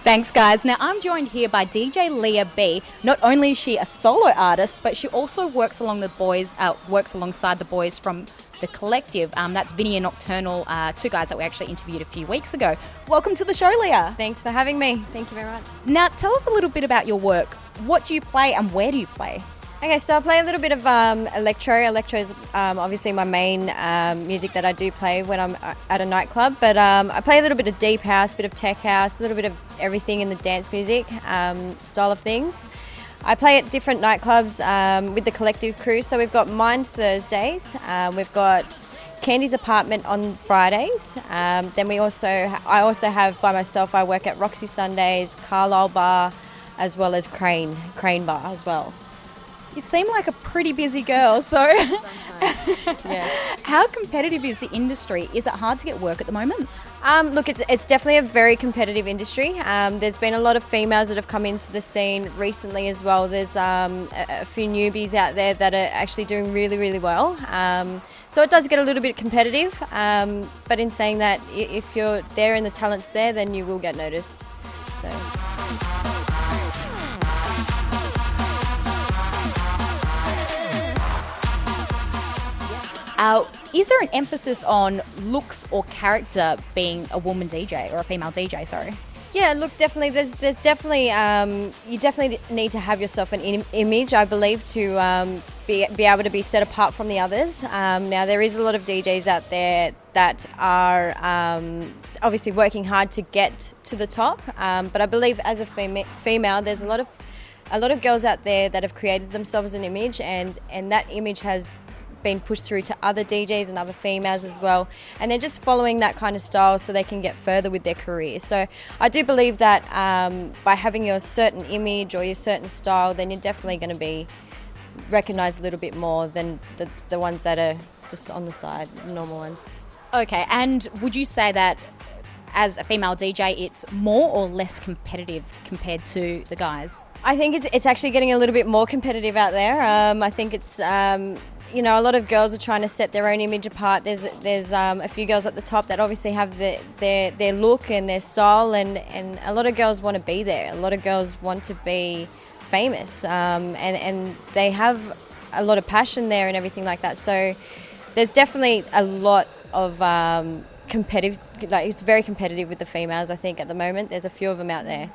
Thanks, guys. Now, I'm joined here by DJ Leah B. Not only is she a solo artist, but she also works alongside the boys from the collective. That's Vinny and Nocturnal, two guys that we actually interviewed a few weeks ago. Welcome to the show, Leah. Thanks for having me. Thank you very much. Now, tell us a little bit about your work. What do you play and where do you play? Okay, so I play a little bit of electro. Electro is obviously my main music that I do play when I'm at a nightclub. But I play a little bit of deep house, a bit of tech house, a little bit of everything in the dance music style of things. I play at different nightclubs with the collective crew. So we've got Mind Thursdays, we've got Candy's Apartment on Fridays. Then I also have by myself. I work at Roxy Sundays, Carlisle Bar, as well as Crane Bar as well. You seem like a pretty busy girl, so Yeah. How competitive is the industry? Is it hard to get work at the moment? Look, it's definitely a very competitive industry. There's been a lot of females that have come into the scene recently as well. There's a few newbies out there that are actually doing really, really well. So it does get a little bit competitive, but in saying that, if you're there and the talent's there, then you will get noticed. So. Is there an emphasis on looks or character being a woman DJ or a female DJ, sorry? Yeah, look, definitely. There's definitely you definitely need to have yourself an image, I believe, to be able to be set apart from the others. Now, there is a lot of DJs out there that are obviously working hard to get to the top, but I believe as a female, there's a lot of girls out there that have created themselves an image, and that image has been pushed through to other DJs and other females as well, and they're just following that kind of style so they can get further with their career. So I do believe that by having your certain image or your certain style, then you're definitely going to be recognised a little bit more than the ones that are just on the side, the normal ones. Okay, and would you say that as a female DJ it's more or less competitive compared to the guys? I think it's actually getting a little bit more competitive out there. I think it's a lot of girls are trying to set their own image apart. There's a few girls at the top that obviously have their look and their style, and a lot of girls want to be there. A lot of girls want to be famous, and they have a lot of passion there and everything like that. So there's definitely a lot of competitive. Like, it's very competitive with the females, I think, at the moment. There's a few of them out there.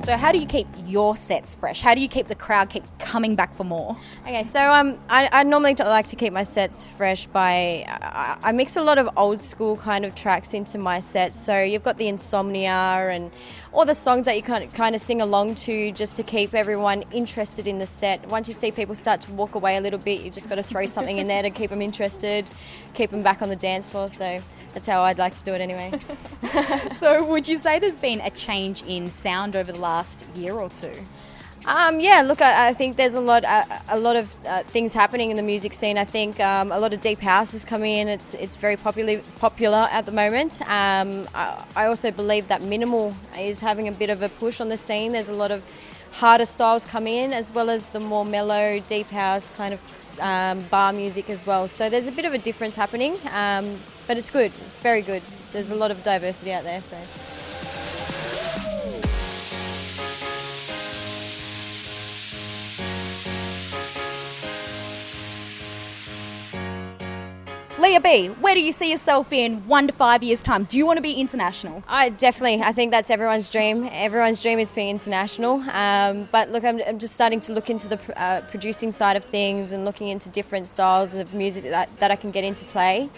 So how do you keep your sets fresh? How do you keep the crowd keep coming back for more? Okay, so I normally like to keep my sets fresh by I mix a lot of old school kind of tracks into my sets. So you've got the Insomnia and all the songs that you kind of sing along to, just to keep everyone interested in the set. Once you see people start to walk away a little bit, you've just got to throw something in there to keep them interested, keep them back on the dance floor. So that's how I'd like to do it anyway. So would you say there's been a change in sound over the last year or two? Yeah, look, I think there's a lot of things happening in the music scene. I think a lot of deep house is coming in. It's very popular at the moment. I also believe that minimal is having a bit of a push on the scene. There's a lot of harder styles coming in, as well as the more mellow deep house kind of bar music as well. So there's a bit of a difference happening, but it's good. It's very good. There's a lot of diversity out there. So. Leah B, where do you see yourself in 1 to 5 years' time? Do you want to be international? I think that's everyone's dream. Everyone's dream is being international. But look, I'm just starting to look into the producing side of things and looking into different styles of music that I can get into play.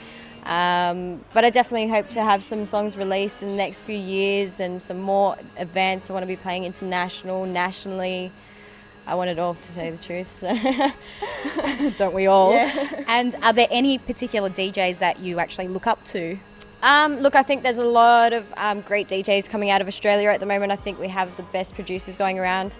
But I definitely hope to have some songs released in the next few years and some more events. I want to be playing international, nationally. I want it all, to say the truth. So. Don't we all? Yeah. And are there any particular DJs that you actually look up to? Look, I think there's a lot of great DJs coming out of Australia at the moment. I think we have the best producers going around.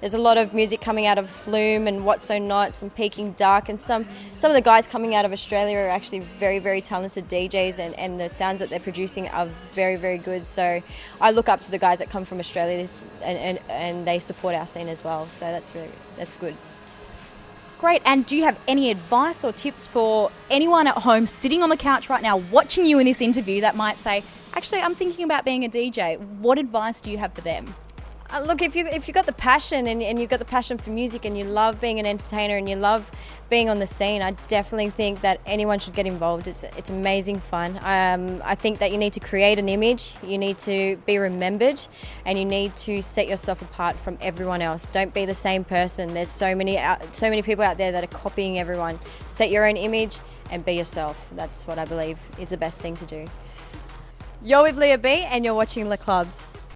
There's a lot of music coming out of Flume and What's So Not, and Peking Dark, and some of the guys coming out of Australia are actually very, very talented DJs, and the sounds that they're producing are very, very good. So I look up to the guys that come from Australia, and they support our scene as well. So that's good. Great. And do you have any advice or tips for anyone at home sitting on the couch right now watching you in this interview that might say, actually, I'm thinking about being a DJ? What advice do you have for them? Look, if you've got the passion and you've got the passion for music and you love being an entertainer and you love being on the scene, I definitely think that anyone should get involved. It's amazing fun. I think that you need to create an image, you need to be remembered, and you need to set yourself apart from everyone else. Don't be the same person. There's so many people out there that are copying everyone. Set your own image and be yourself. That's what I believe is the best thing to do. You're with Leah B and you're watching Clubz.